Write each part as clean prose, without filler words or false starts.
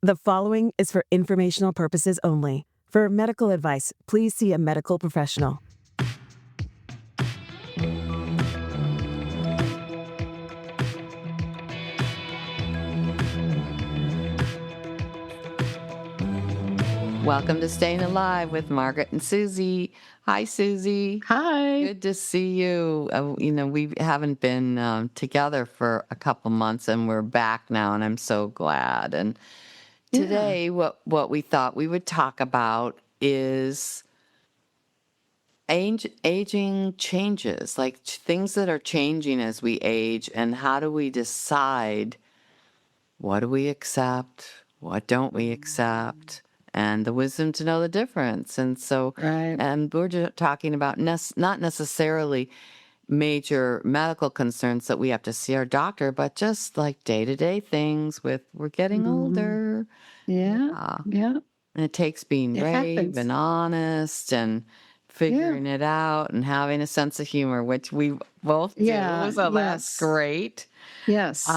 The following is for informational purposes only. For medical advice, please see a medical professional. Welcome to Staying Alive with Margaret and Susy. Hi, Susy. Hi. Good to see you. We haven't been together for a couple months, and we're back now, and I'm so glad. And today, what we thought we would talk about is aging changes, like things that are changing as we age, and how do we decide what do we accept, what don't we accept, and the wisdom to know the difference. And so, Right. and we're just talking about not necessarily major medical concerns that we have to see our doctor, but just like day-to-day things with we're getting older. Yeah. And it takes being It brave happens. and honest and figuring it out and having a sense of humor, which we both do. So that's great. Yes.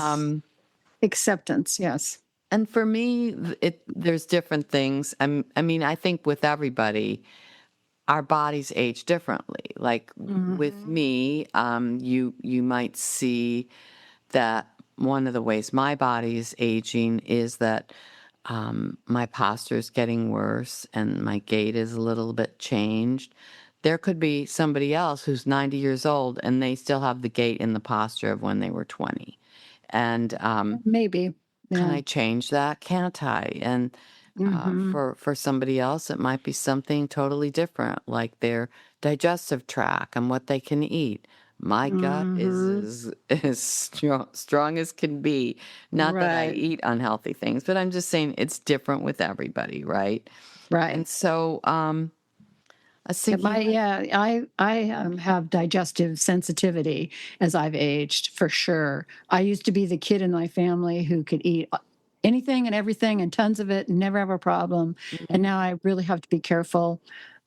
Acceptance. Yes. And for me, there's different things. I think with everybody, our bodies age differently. Like with me, you might see that one of the ways my body is aging is that my posture is getting worse and my gait is a little bit changed. There could be somebody else who's 90 years old and they still have the gait and the posture of when they were 20. And maybe. Can I change that? Can't I? And for somebody else, it might be something totally different, like their digestive tract and what they can eat. My gut is as strong as can be. Not that I eat unhealthy things, but I'm just saying it's different with everybody, right? Right. And so I think I have digestive sensitivity as I've aged, for sure. I used to be the kid in my family who could eat anything and everything and tons of it and never have a problem. And now I really have to be careful.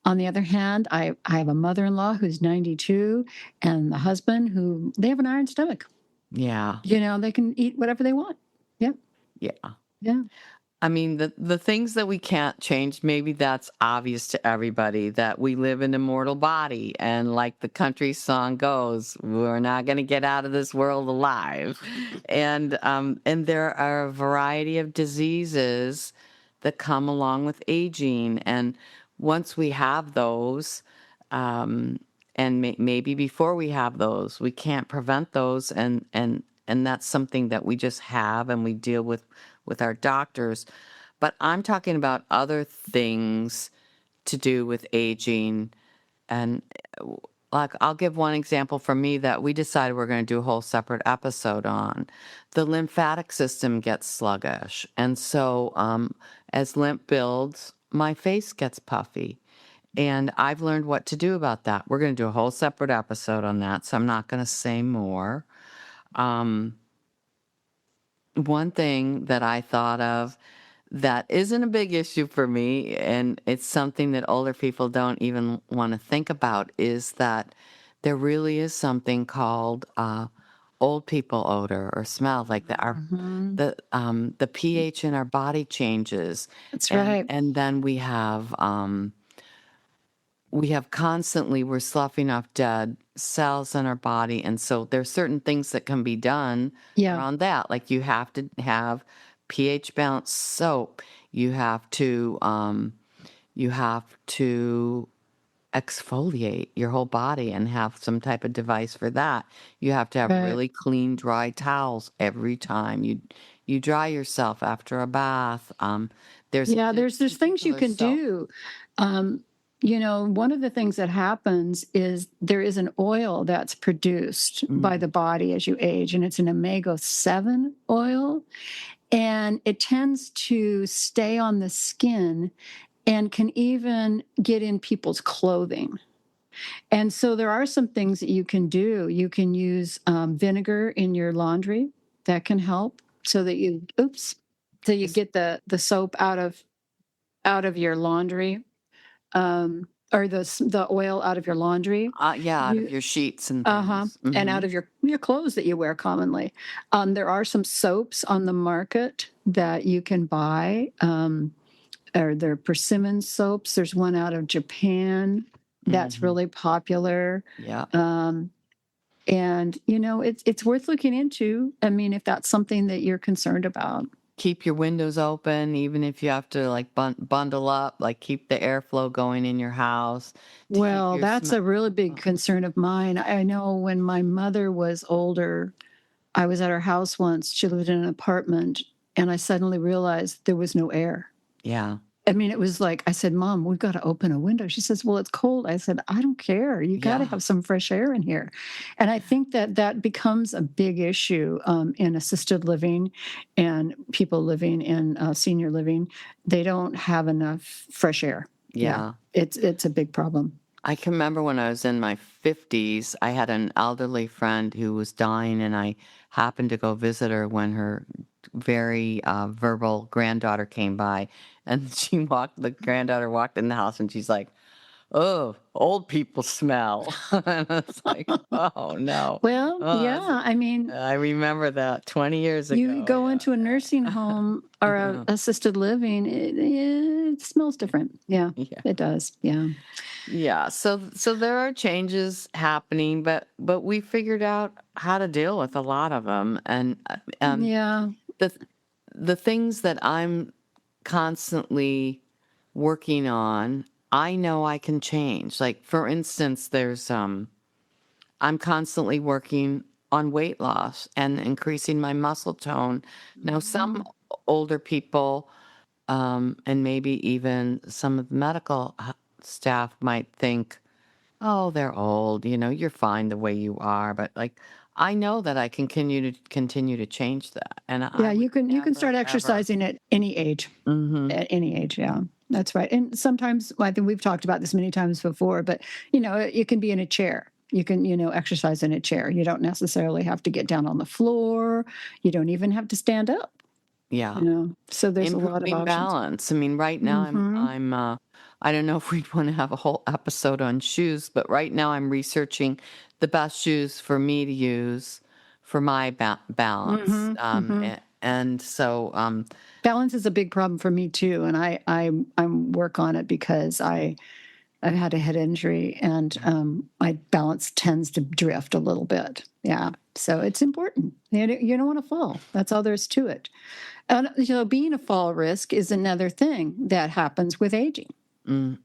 On the other hand, I have a mother-in-law who's 92 and the husband who they have an iron stomach. Yeah. They can eat whatever they want. Yep. Yeah. Yeah. I mean, the things that we can't change, maybe that's obvious to everybody, that we live in a mortal body. And like the country song goes, we're not going to get out of this world alive. And there are a variety of diseases that come along with aging. And once we have those, and maybe before we have those, we can't prevent those. And that's something that we just have and we deal with our doctors. But I'm talking about other things to do with aging. And like, I'll give one example for me that we decided we're going to do a whole separate episode on. The lymphatic system gets sluggish. And so as lymph builds, my face gets puffy. And I've learned what to do about that. We're going to do a whole separate episode on that, so I'm not going to say more. One thing that I thought of that isn't a big issue for me, and it's something that older people don't even want to think about, is that there really is something called old people odor or smell, like the pH in our body changes. That's right. And then we have constantly, we're sloughing off dead cells in our body. And so there's certain things that can be done around that. Like you have to have pH balanced soap. You have to exfoliate your whole body and have some type of device for that. You have to have really clean, dry towels every time you dry yourself after a bath. There's things you can do. One of the things that happens is there is an oil that's produced by the body as you age, and it's an omega-7 oil, and it tends to stay on the skin and can even get in people's clothing. And so there are some things that you can do. You can use vinegar in your laundry. That can help so that you get the soap out of your laundry. or the oil out of your laundry. Yeah, out of your sheets and Uh-huh. things. And Mm-hmm. out of your clothes that you wear commonly. There are some soaps on the market that you can buy. Or they're persimmon soaps. There's one out of Japan that's really popular. Yeah. And it's worth looking into. I mean, if that's something that you're concerned about. Keep your windows open, even if you have to like bundle up, like keep the airflow going in your house. Well, that's a really big concern of mine. I know when my mother was older, I was at her house once. She lived in an apartment, and I suddenly realized there was no air. Yeah. I mean, it was like, I said, Mom, we've got to open a window. She says, well, it's cold. I said, I don't care. You got to have some fresh air in here. And I think that becomes a big issue in assisted living and people living in senior living. They don't have enough fresh air. Yeah. It's a big problem. I can remember when I was in my 50s, I had an elderly friend who was dying, and I happened to go visit her when her very verbal granddaughter came by. And the granddaughter walked in the house, and she's like, oh, old people smell. And it's like, oh, no. Well, I mean, I remember that 20 years ago. You go into a nursing home or a assisted living, it smells different. Yeah, it does. Yeah. Yeah. So there are changes happening, but we figured out how to deal with a lot of them. And the things that I'm constantly working on, I know I can change. Like, for instance, I'm constantly working on weight loss and increasing my muscle tone. Now, some older people, and maybe even some of the medical staff might think, oh, they're old, you're fine the way you are. But like, I know that I can continue to change that. And you can start exercising at any age. Mm-hmm. At any age, yeah. That's right. And sometimes, I think we've talked about this many times before, but you can be in a chair. You can, exercise in a chair. You don't necessarily have to get down on the floor. You don't even have to stand up. Yeah. So there's a lot of options. Balance. I mean, right now I'm I don't know if we'd want to have a whole episode on shoes, but right now I'm researching the best shoes for me to use for my balance. And so balance is a big problem for me too, and I work on it because I've had a head injury, and my balance tends to drift a little bit. Yeah, so it's important. You don't want to fall. That's all there is to it. And being a fall risk is another thing that happens with aging. And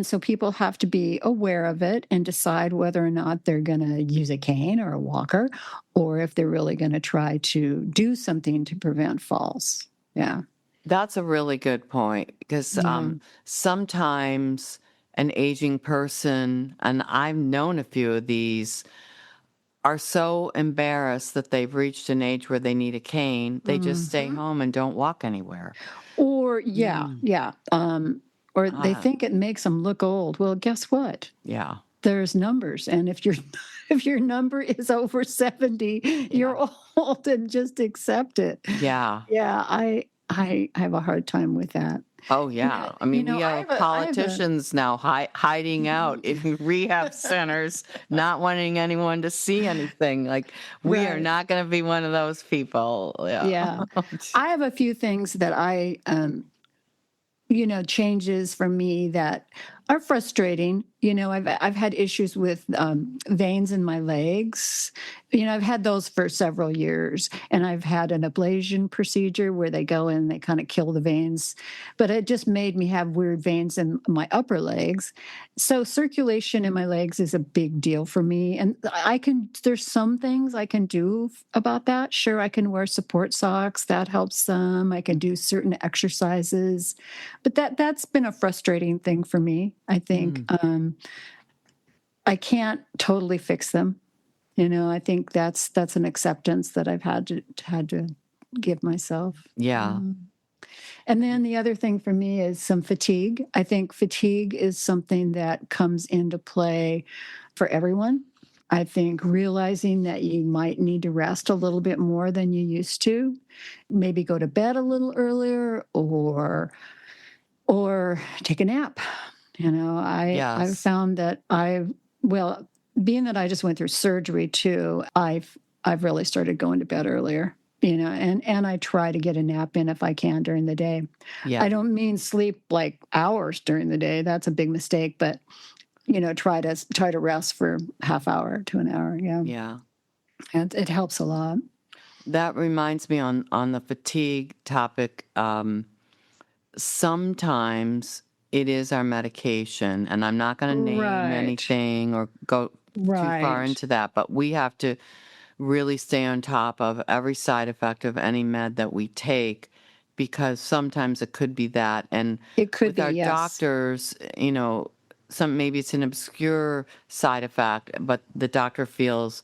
so people have to be aware of it and decide whether or not they're going to use a cane or a walker, or if they're really going to try to do something to prevent falls. Yeah. That's a really good point, because sometimes an aging person, and I've known a few of these, are so embarrassed that they've reached an age where they need a cane, they just stay home and don't walk anywhere. Or, or they think it makes them look old. Well, guess what? Yeah. There's numbers. And if your number is over 70, you're old, and just accept it. Yeah. Yeah, I have a hard time with that. Oh, yeah. I mean, we have politicians now hiding out in rehab centers, not wanting anyone to see anything. Like, we are not going to be one of those people. Yeah. I have a few things that changes for me that are frustrating. I've had issues with veins in my legs. I've had those for several years, and I've had an ablation procedure where they go in, they kind of kill the veins, but it just made me have weird veins in my upper legs. So circulation in my legs is a big deal for me. And there's some things I can do about that. Sure, I can wear support socks. That helps some. I can do certain exercises, but that's been a frustrating thing for me. I think I can't totally fix them. I think that's an acceptance that I've had to give myself. Yeah. And then the other thing for me is some fatigue. I think fatigue is something that comes into play for everyone. I think realizing that you might need to rest a little bit more than you used to, maybe go to bed a little earlier, or take a nap. I've Yes. found that well, being that I just went through surgery too, I've really started going to bed earlier, and I try to get a nap in if I can during the day. Yeah. I don't mean sleep like hours during the day. That's a big mistake, but try to rest for half hour to an hour. Yeah. Yeah. And it helps a lot. That reminds me on the fatigue topic. Sometimes it is our medication, and I'm not going to name Right. anything or go too far Right. into that, but we have to really stay on top of every side effect of any med that we take, because sometimes it could be that. And It could with be, our yes. doctors, maybe it's an obscure side effect, but the doctor feels,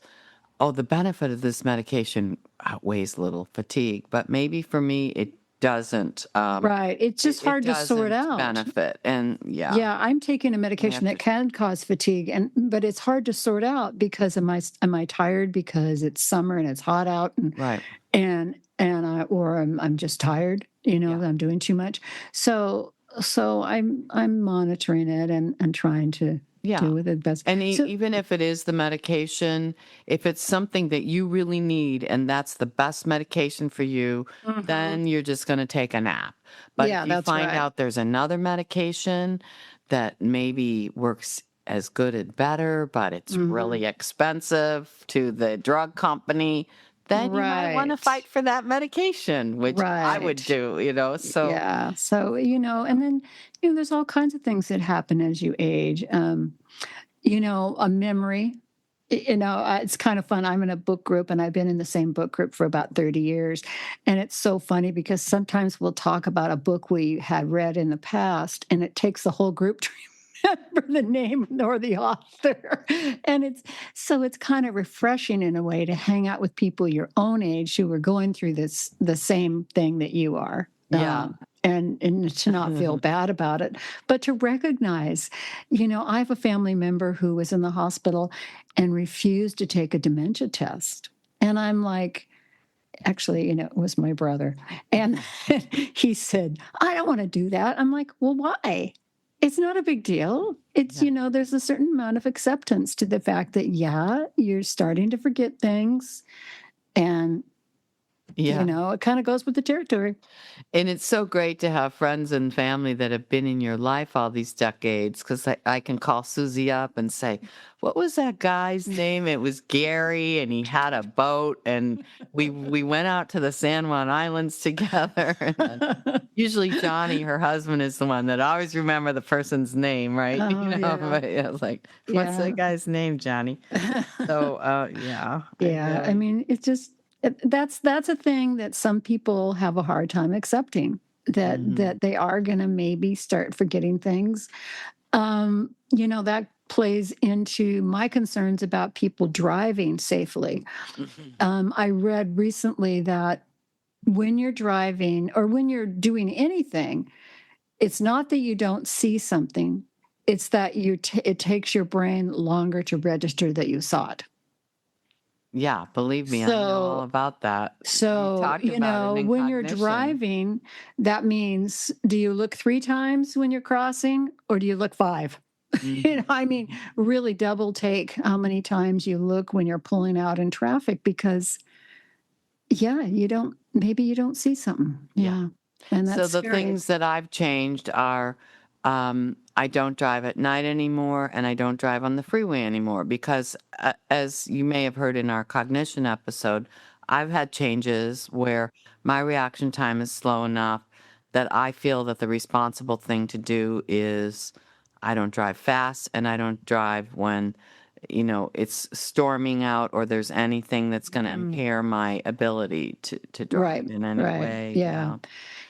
oh, the benefit of this medication outweighs a little fatigue. But maybe for me, it doesn't. Right. It's It, just it hard to sort doesn't out. benefit. And yeah, Yeah, I'm taking a we medication have that to. can cause fatigue, but it's hard to sort out because am I tired because it's summer and it's hot out, Right. or I'm just tired, Yeah. that I'm doing too much. So I'm monitoring it and trying to Yeah. do with it best. And So even if it is the medication, if it's something that you really need and that's the best medication for you, Mhm. then you're just going to take a nap. But if Yeah, you that's find right. out there's another medication that maybe works as good and better, but it's Hmm. really expensive to the drug company, then you might want to Right. fight for that medication, which I would Right. do. So, Yeah. So, and then, there's all kinds of things that happen as you age. A memory. It's kind of fun. I'm in a book group and I've been in the same book group for about 30 years. And it's so funny because sometimes we'll talk about a book we had read in the past and it takes the whole group to remember the name or the author. And it's kind of refreshing in a way to hang out with people your own age who are going through the same thing that you are. yeah. And to not feel bad about it, but to recognize, I have a family member who was in the hospital and refused to take a dementia test. And I'm like, actually, it was my brother. And he said, I don't want to do that. I'm like, well, why? It's not a big deal. It's, Yeah. there's a certain amount of acceptance to the fact that, yeah, you're starting to forget things. And, Yeah. it kind of goes with the territory. And it's so great to have friends and family that have been in your life all these decades, because I can call Susy up and say, what was that guy's name? It was Gary, and he had a boat, and we went out to the San Juan Islands together. And then usually Johnny, her husband, is the one that always remember the person's name, right? Oh, yeah. But yeah, it's like, what's Yeah. that guy's name, Johnny? So, yeah. Yeah. I mean, it's just that's a thing that some people have a hard time accepting that Mhm. that they are going to maybe start forgetting things. That plays into my concerns about people driving safely. Mhm. I read recently that when you're driving or when you're doing anything, it's not that you don't see something, it's that it takes your brain longer to register that you saw it. Yeah, believe me, I know all So about that. You So, talked about it in when you're cognition. driving, that means do you look 3 times when you're crossing or do you look 5? Mhm. I mean, really double take how many times you look when you're pulling out in traffic because, yeah, maybe you don't see something. Yeah. Yeah. And So that's the scary. things that I've changed are, I don't drive at night anymore, and I don't drive on the freeway anymore because, as you may have heard in our cognition episode, I've had changes where my reaction time is slow enough that I feel that the responsible thing to do is I don't drive fast and I don't drive when, it's storming out or there's anything that's going to Mm, impair my ability to right. drive in any Right. way. Yeah. Yeah.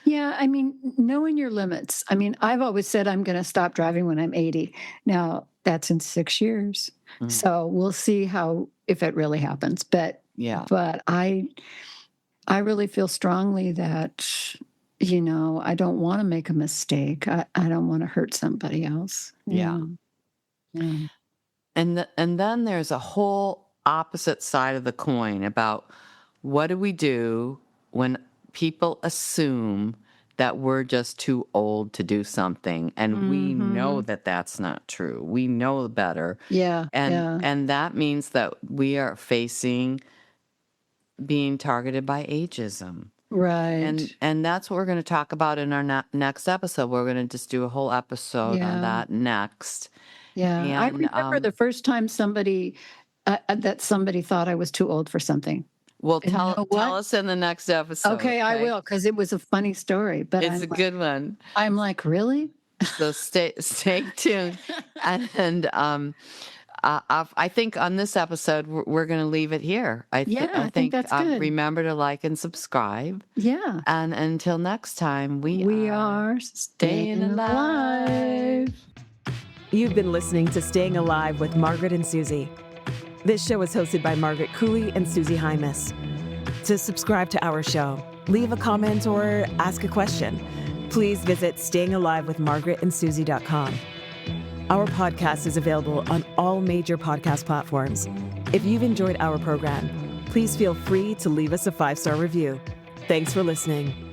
Yeah, I mean, knowing your limits. I mean, I've always said I'm going to stop driving when I'm 80. Now, that's in 6 years. Mm. So, we'll see how if it really happens. But Yeah. but I really feel strongly that I don't want to make a mistake. I don't want to hurt somebody else. Yeah. Yeah. Yeah. And then there's a whole opposite side of the coin about what do we do when people assume that we're just too old to do something. And we know that that's not true. We know better. Yeah. And that means that we are facing being targeted by ageism. Right. And that's what we're going to talk about in our next episode. We're going to just do a whole episode on that next. Yeah. I And remember the first time somebody thought I was too old for something. well, And you know tell what? us in the next episode. Okay, I will, because it was a funny story. But It's a good one. I'm like, really? So stay tuned. And I think on this episode we're going to leave it here. I think that's good. Remember to like and subscribe. Yeah. And until next time, We are staying alive. You've been listening to Staying Alive with Margaret and Susy. This show is hosted by Margaret Cooley and Susy Hymas. To subscribe to our show, leave a comment or ask a question, please visit stayingalivewithmargaretandsusy.com. Our podcast is available on all major podcast platforms. If you've enjoyed our program, please feel free to leave us a 5-star review. Thanks for listening.